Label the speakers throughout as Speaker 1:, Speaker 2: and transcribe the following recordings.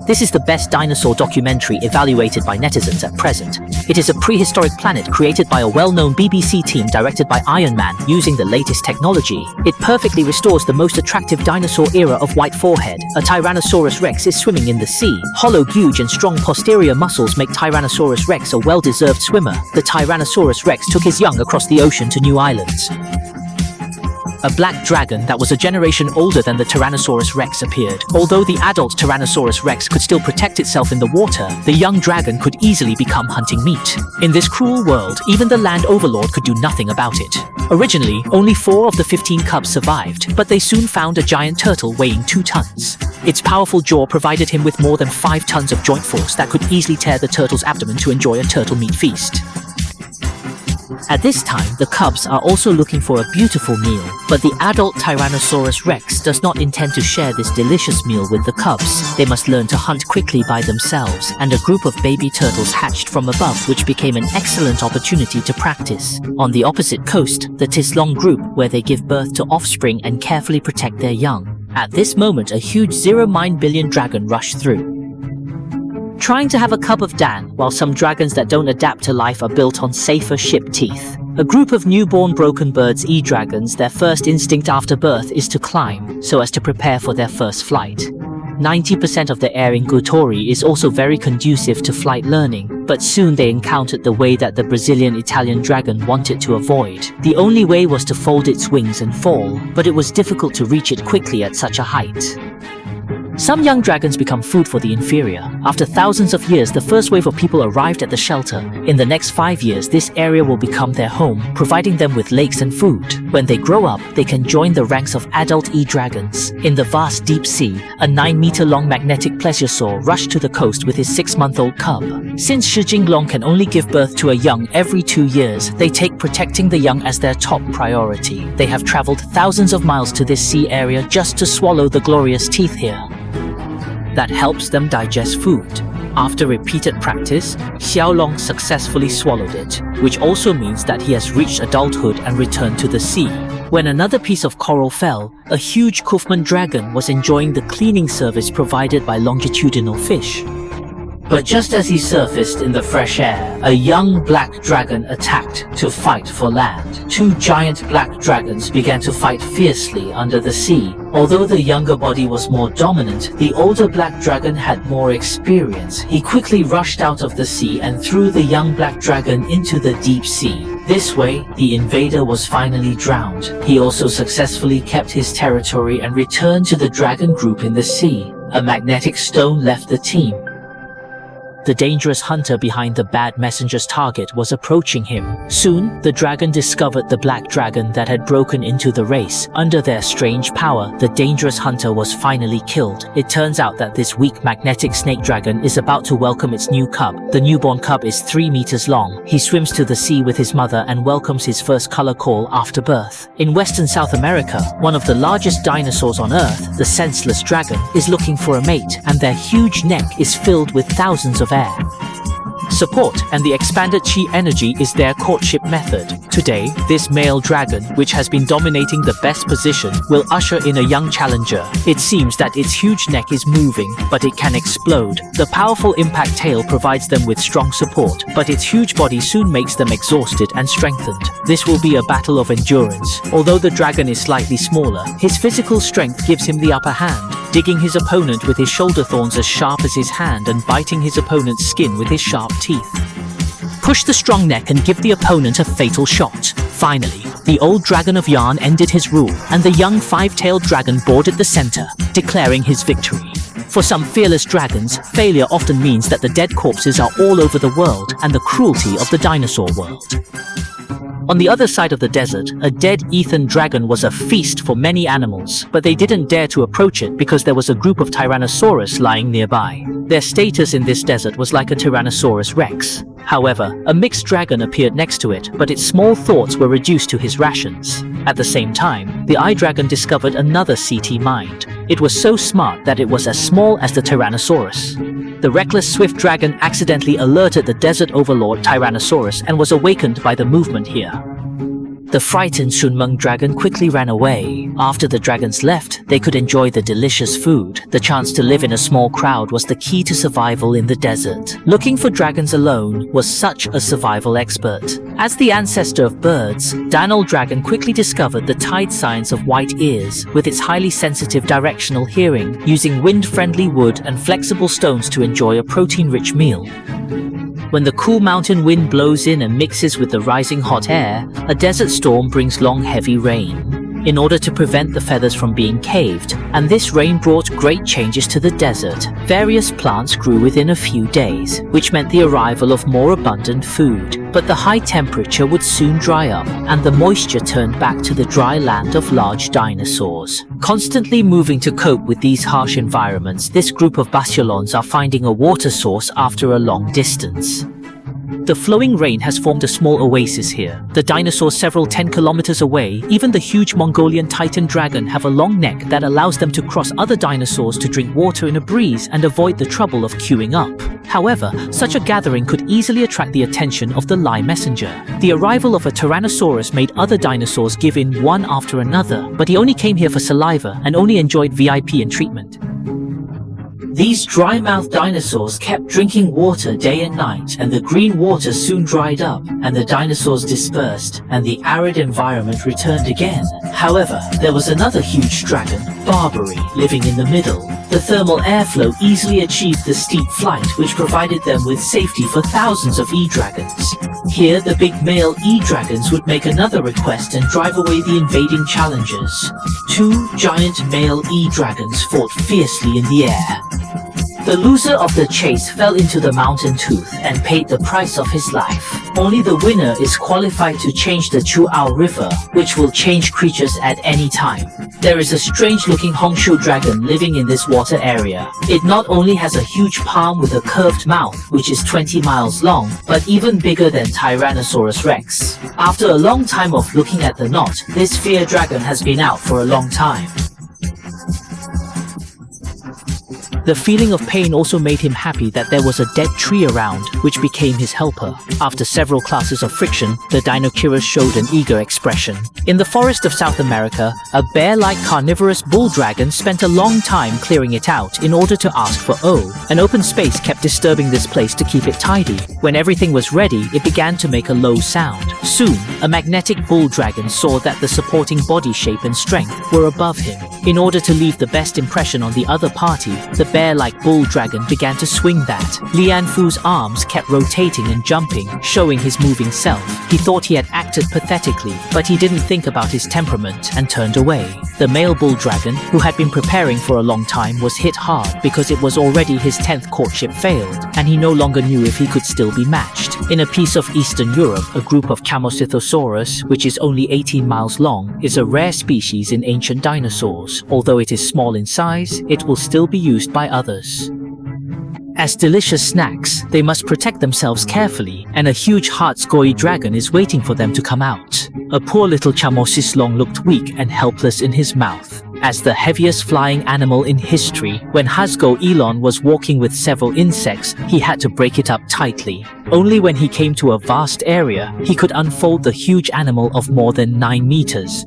Speaker 1: This is the best dinosaur documentary evaluated by netizens at present. It is a prehistoric planet created by a well-known BBC team directed by Iron Man using the latest technology. It perfectly restores the most attractive dinosaur era of white forehead. A Tyrannosaurus rex is swimming in the sea. Hollow guge and strong posterior muscles make Tyrannosaurus rex a well-deserved swimmer. The Tyrannosaurus rex took his young across the ocean to new islands. A black dragon that was a generation older than the Tyrannosaurus rex appeared. Although the adult Tyrannosaurus rex could still protect itself in the water, the young dragon could easily become hunting meat. In this cruel world, even the land overlord could do nothing about it. Originally, only 4 of the 15 cubs survived, but they soon found a giant turtle weighing 2 tons. Its powerful jaw provided him with more than 5 tons of joint force that could easily tear the turtle's abdomen to enjoy a turtle meat feast. At this time, the cubs are also looking for a beautiful meal, but the adult Tyrannosaurus rex does not intend to share this delicious meal with the cubs. They must learn to hunt quickly by themselves, and a group of baby turtles hatched from above, which became an excellent opportunity to practice. On the opposite coast, the Tislong group, where they give birth to offspring and carefully protect their young. At this moment, a huge 0 billion dragon rushed through, trying to have a cup of Dan, while some dragons that don't adapt to life are built on safer ship teeth. A group of newborn broken birds e-dragons, their first instinct after birth is to climb, so as to prepare for their first flight. 90% of the air in Gutori is also very conducive to flight learning, but soon they encountered the way that the Brazilian-Italian dragon wanted to avoid. The only way was to fold its wings and fall, but it was difficult to reach it quickly at such a height. Some young dragons become food for the inferior. After thousands of years, the first wave of people arrived at the shelter. In the next 5 years, this area will become their home, providing them with lakes and food. When they grow up, they can join the ranks of adult e-dragons. In the vast deep sea, a 9-meter-long magnetic plesiosaur rushed to the coast with his 6-month-old cub. Since Shi Jinglong can only give birth to a young every 2 years, they take protecting the young as their top priority. They have traveled thousands of miles to this sea area just to swallow the glorious teeth here that helps them digest food. After repeated practice, Xiaolong successfully swallowed it, which also means that he has reached adulthood and returned to the sea. When another piece of coral fell, a huge Kaufman dragon was enjoying the cleaning service provided by longitudinal fish. But just as he surfaced in the fresh air, a young black dragon attacked to fight for land. 2 giant black dragons began to fight fiercely under the sea. Although the younger body was more dominant, the older black dragon had more experience. He quickly rushed out of the sea and threw the young black dragon into the deep sea. This way, the invader was finally drowned. He also successfully kept his territory and returned to the dragon group in the sea. A magnetic stone left the team. The dangerous hunter behind the bad messenger's target was approaching him. Soon, the dragon discovered the black dragon that had broken into the race. Under their strange power, the dangerous hunter was finally killed. It turns out that this weak magnetic snake dragon is about to welcome its new cub. The newborn cub is 3 meters long. He swims to the sea with his mother and welcomes his first color call after birth. In Western South America, one of the largest dinosaurs on Earth, the senseless dragon, is looking for a mate, and their huge neck is filled with thousands of air. Support and the expanded chi energy is their courtship method. Today, this male dragon, which has been dominating the best position, will usher in a young challenger. It seems that its huge neck is moving, but it can explode. The powerful impact tail provides them with strong support, but its huge body soon makes them exhausted and strengthened. This will be a battle of endurance. Although the dragon is slightly smaller, his physical strength gives him the upper hand, digging his opponent with his shoulder thorns as sharp as his hand and biting his opponent's skin with his sharp teeth. Push the strong neck and give the opponent a fatal shot. Finally, the old dragon of Yarn ended his rule, and the young 5-tailed dragon boarded the center, declaring his victory. For some fearless dragons, failure often means that the dead corpses are all over the world and the cruelty of the dinosaur world. On the other side of the desert, a dead Ethan dragon was a feast for many animals, but they didn't dare to approach it because there was a group of Tyrannosaurus lying nearby. Their status in this desert was like a Tyrannosaurus rex. However, a mixed dragon appeared next to it, but its small thoughts were reduced to his rations. At the same time, the eye dragon discovered another CT mind. It was so smart that it was as small as the Tyrannosaurus. The reckless swift dragon accidentally alerted the desert overlord Tyrannosaurus and was awakened by the movement here. The frightened Sunmung dragon quickly ran away. After the dragons left, they could enjoy the delicious food. The chance to live in a small crowd was the key to survival in the desert. Looking for dragons alone was such a survival expert. As the ancestor of birds, Daniel Dragon quickly discovered the tide signs of white ears with its highly sensitive directional hearing, using wind-friendly wood and flexible stones to enjoy a protein-rich meal. When the cool mountain wind blows in and mixes with the rising hot air, a desert storm brings long heavy rain. In order to prevent the feathers from being caved, and this rain brought great changes to the desert, various plants grew within a few days, which meant the arrival of more abundant food. But the high temperature would soon dry up, and the moisture turned back to the dry land of large dinosaurs. Constantly moving to cope with these harsh environments, this group of Basculons are finding a water source after a long distance. The flowing rain has formed a small oasis here. The dinosaurs several 10 kilometers away, even the huge Mongolian titan dragon, have a long neck that allows them to cross other dinosaurs to drink water in a breeze and avoid the trouble of queuing up. However, such a gathering could easily attract the attention of the lie messenger. The arrival of a Tyrannosaurus made other dinosaurs give in one after another, but he only came here for saliva and only enjoyed VIP and treatment. These dry-mouthed dinosaurs kept drinking water day and night, and the green water soon dried up, and the dinosaurs dispersed, and the arid environment returned again. However, there was another huge dragon, Barbary, living in the middle. The thermal airflow easily achieved the steep flight, which provided them with safety for thousands of E-dragons. Here, the big male E-dragons would make another request and drive away the invading challengers. Two giant male E-dragons fought fiercely in the air. The loser of the chase fell into the mountain tooth and paid the price of his life. Only the winner is qualified to change the Chuao River, which will change creatures at any time. There is a strange-looking Hongshu dragon living in this water area. It not only has a huge palm with a curved mouth, which is 20 miles long, but even bigger than Tyrannosaurus rex. After a long time of looking at the knot, this fear dragon has been out for a long time. The feeling of pain also made him happy that there was a dead tree around, which became his helper. After several classes of friction, the Dinochirus showed an eager expression. In the forest of South America, a bear-like carnivorous bull dragon spent a long time clearing it out in order to ask for O. An open space kept disturbing this place to keep it tidy. When everything was ready, it began to make a low sound. Soon, a magnetic bull dragon saw that the supporting body shape and strength were above him. In order to leave the best impression on the other party, the bear-like bull dragon began to swing that. Lian Fu's arms kept rotating and jumping, showing his moving self. He thought he had acted pathetically, but he didn't think about his temperament and turned away. The male bull dragon, who had been preparing for a long time, was hit hard because it was already his 10th courtship failed, and he no longer knew if he could still be matched. In a piece of Eastern Europe, a group of Camosithosaurus, which is only 18 miles long, is a rare species in ancient dinosaurs. Although it is small in size, it will still be used by others. As delicious snacks, they must protect themselves carefully, and a huge Hartskoi dragon is waiting for them to come out. A poor little Chamosislong looked weak and helpless in his mouth. As the heaviest flying animal in history, when Hasgo Elon was walking with several insects, he had to break it up tightly. Only when he came to a vast area, he could unfold the huge animal of more than 9 meters.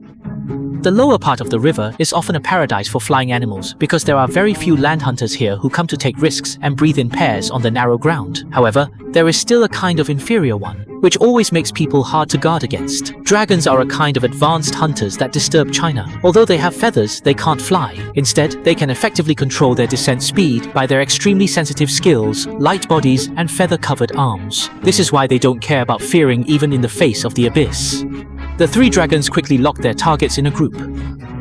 Speaker 1: The lower part of the river is often a paradise for flying animals because there are very few land hunters here who come to take risks and breathe in pairs on the narrow ground. However, there is still a kind of inferior one, which always makes people hard to guard against. Dragons are a kind of advanced hunters that disturb China. Although they have feathers, they can't fly. Instead, they can effectively control their descent speed by their extremely sensitive skills, light bodies, and feather-covered arms. This is why they don't care about fearing even in the face of the abyss. The 3 dragons quickly locked their targets in a group.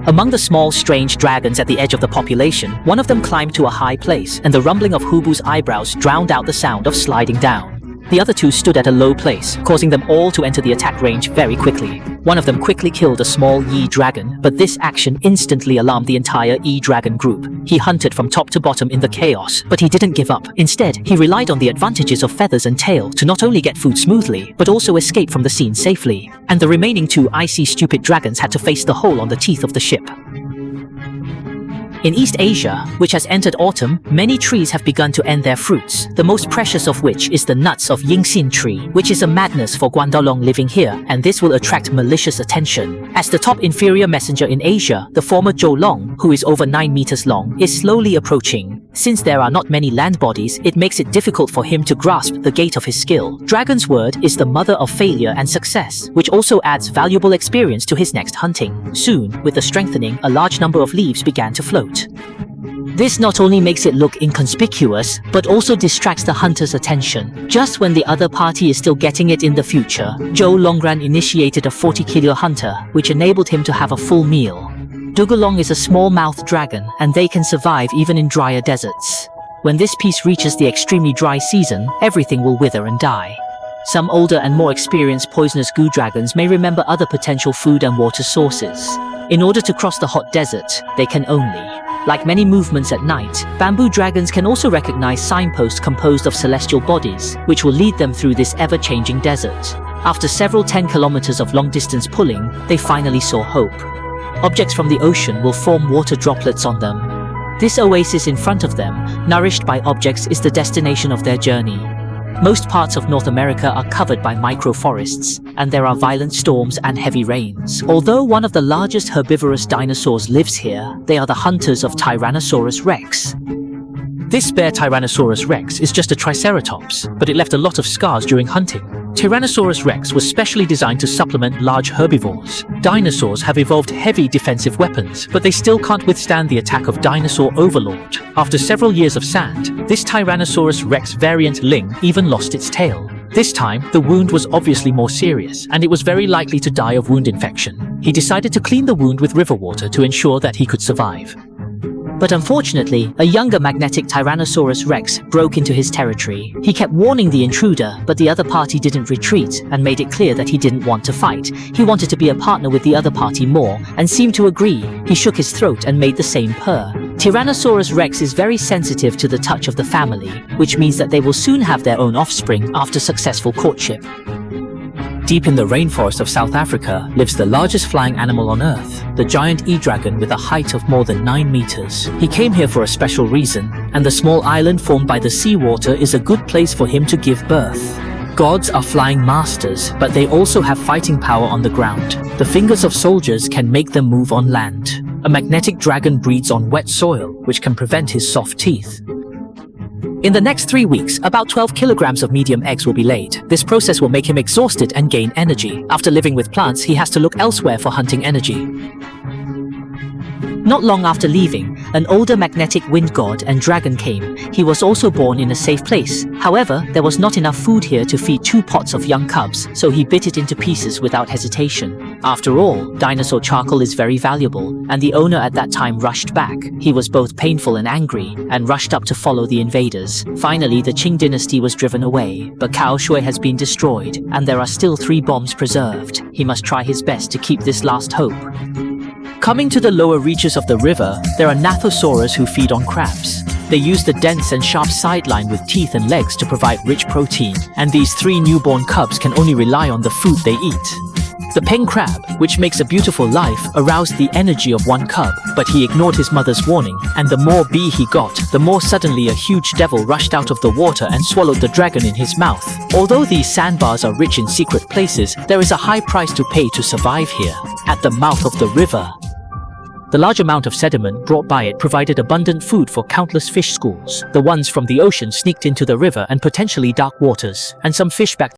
Speaker 1: Among the small, strange dragons at the edge of the population, one of them climbed to a high place, and the rumbling of Hubu's eyebrows drowned out the sound of sliding down. The other 2 stood at a low place, causing them all to enter the attack range very quickly. One of them quickly killed a small Yi-dragon, but this action instantly alarmed the entire E-dragon group. He hunted from top to bottom in the chaos, but he didn't give up. Instead, he relied on the advantages of feathers and tail to not only get food smoothly, but also escape from the scene safely. And the remaining 2 icy stupid dragons had to face the hole on the teeth of the ship. In East Asia, which has entered autumn, many trees have begun to end their fruits, the most precious of which is the nuts of Yingxin tree, which is a madness for Guandalong living here, and this will attract malicious attention. As the top inferior messenger in Asia, the former Zhou Long, who is over 9 meters long, is slowly approaching. Since there are not many land bodies, it makes it difficult for him to grasp the gate of his skill. Dragon's word is the mother of failure and success, which also adds valuable experience to his next hunting. Soon, with the strengthening, a large number of leaves began to float. This not only makes it look inconspicuous, but also distracts the hunter's attention. Just when the other party is still getting it in the future, Zhou Longran initiated a 40-kilo hunter, which enabled him to have a full meal. Dugulong is a small-mouthed dragon, and they can survive even in drier deserts. When this piece reaches the extremely dry season, everything will wither and die. Some older and more experienced poisonous goo dragons may remember other potential food and water sources. In order to cross the hot desert, they can only. Like many movements at night, bamboo dragons can also recognize signposts composed of celestial bodies, which will lead them through this ever-changing desert. After several 10 kilometers of long-distance pulling, they finally saw hope. Objects from the ocean will form water droplets on them. This oasis in front of them, nourished by objects, is the destination of their journey. Most parts of North America are covered by microforests, and there are violent storms and heavy rains. Although one of the largest herbivorous dinosaurs lives here, they are the hunters of Tyrannosaurus rex. This spare Tyrannosaurus rex is just a triceratops, but it left a lot of scars during hunting. Tyrannosaurus rex was specially designed to supplement large herbivores. Dinosaurs have evolved heavy defensive weapons, but they still can't withstand the attack of Dinosaur Overlord. After several years of sand, this Tyrannosaurus rex variant Ling even lost its tail. This time, the wound was obviously more serious, and it was very likely to die of wound infection. He decided to clean the wound with river water to ensure that he could survive. But unfortunately, a younger magnetic Tyrannosaurus rex broke into his territory. He kept warning the intruder, but the other party didn't retreat and made it clear that he didn't want to fight. He wanted to be a partner with the other party more, and seemed to agree. He shook his throat and made the same purr. Tyrannosaurus rex is very sensitive to the touch of the family, which means that they will soon have their own offspring after successful courtship. Deep in the rainforest of South Africa lives the largest flying animal on Earth, the giant e-dragon with a height of more than 9 meters. He came here for a special reason, and the small island formed by the seawater is a good place for him to give birth. Gods are flying masters, but they also have fighting power on the ground. The fingers of soldiers can make them move on land. A magnetic dragon breeds on wet soil, which can prevent his soft teeth. In the next 3 weeks, about 12 kilograms of medium eggs will be laid. This process will make him exhausted and gain energy. After living with plants, he has to look elsewhere for hunting energy. Not long after leaving, an older magnetic wind god and dragon came. He was also born in a safe place. However, there was not enough food here to feed 2 pots of young cubs, so he bit it into pieces without hesitation. After all, dinosaur charcoal is very valuable, and the owner at that time rushed back. He was both painful and angry, and rushed up to follow the invaders. Finally, the Qing dynasty was driven away, but Kaoshui has been destroyed, and there are still 3 bombs preserved. He must try his best to keep this last hope. Coming to the lower reaches of the river, there are Gnathosaurus who feed on crabs. They use the dense and sharp sideline with teeth and legs to provide rich protein, and these 3 newborn cubs can only rely on the food they eat. The peng crab, which makes a beautiful life, aroused the energy of 1 cub, but he ignored his mother's warning, and the more bee he got, the more suddenly a huge devil rushed out of the water and swallowed the dragon in his mouth. Although these sandbars are rich in secret places, there is a high price to pay to survive here. At the mouth of the river, the large amount of sediment brought by it provided abundant food for countless fish schools. The ones from the ocean sneaked into the river and potentially dark waters, and some fish back